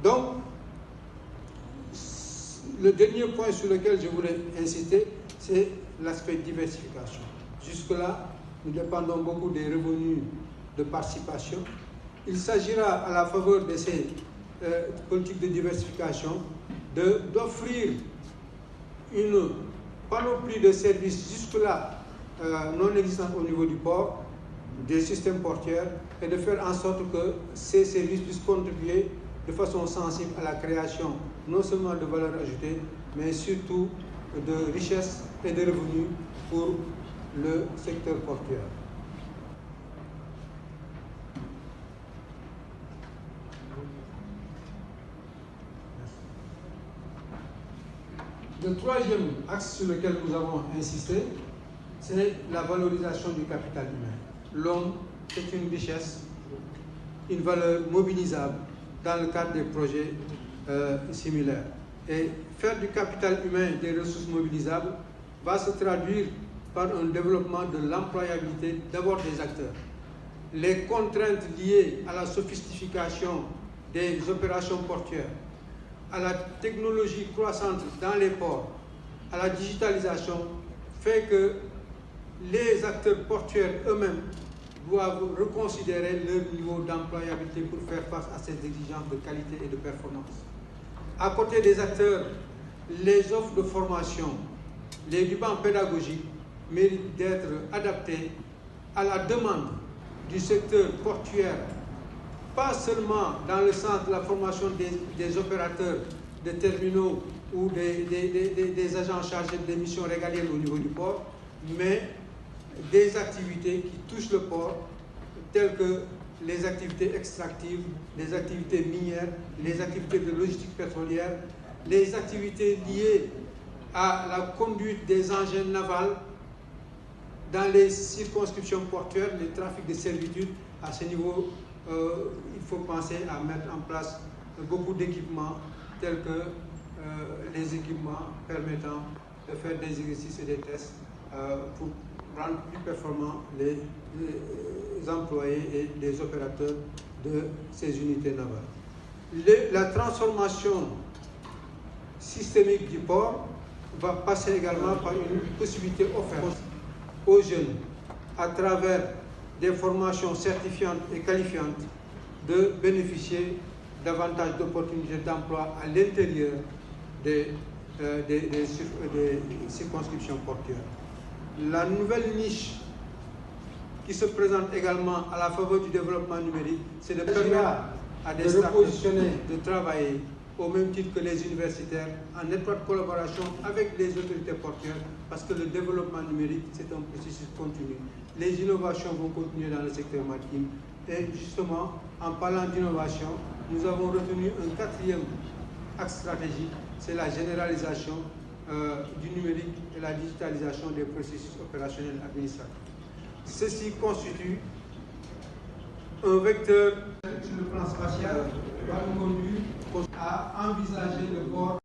Donc, le dernier point sur lequel je voulais insister, c'est l'aspect diversification. Jusque-là, nous dépendons beaucoup des revenus de participation. Il s'agira, à la faveur de ces politiques de diversification, d'offrir une panoplie de services jusque-là non existants au niveau du port, des systèmes portuaires, et de faire en sorte que ces services puissent contribuer de façon sensible à la création non seulement de valeur ajoutée, mais surtout de richesses et de revenus pour le secteur portuaire. Le troisième axe sur lequel nous avons insisté, c'est la valorisation du capital humain. L'homme est une richesse, une valeur mobilisable dans le cadre des projets similaires. Et faire du capital humain des ressources mobilisables va se traduire par un développement de l'employabilité d'abord des acteurs. Les contraintes liées à la sophistication des opérations portuaires, à la technologie croissante dans les ports, à la digitalisation, fait que les acteurs portuaires eux-mêmes doivent reconsidérer leur niveau d'employabilité pour faire face à ces exigences de qualité et de performance. À côté des acteurs, les offres de formation, les rubans pédagogiques méritent d'être adaptés à la demande du secteur portuaire, pas seulement dans le sens de la formation des opérateurs de terminaux ou des agents chargés des missions régaliennes au niveau du port, mais des activités qui touchent le port, telles que les activités extractives, les activités minières, les activités de logistique pétrolière, les activités liées à la conduite des engins navals dans les circonscriptions portuaires, les trafics de servitudes. À ce niveau, il faut penser à mettre en place beaucoup d'équipements tels que les équipements permettant de faire des exercices et des tests pour rendre plus performants les employés et les opérateurs de ces unités navales. La transformation systémique du port va passer également par une possibilité offerte aux jeunes à travers des formations certifiantes et qualifiantes de bénéficier davantage d'opportunités d'emploi à l'intérieur des circonscriptions portuaires. La nouvelle niche qui se présente également à la faveur du développement numérique, c'est de permettre à des startups de travailler au même titre que les universitaires, en étroite collaboration avec les autorités portuaires, parce que le développement numérique, c'est un processus continu. Les innovations vont continuer dans le secteur maritime. Et justement, en parlant d'innovation, nous avons retenu un quatrième axe stratégique, c'est la généralisation du numérique et la digitalisation des processus opérationnels administratifs. Ceci constitue un vecteur sur le plan spatial qui va nous conduire à envisager le port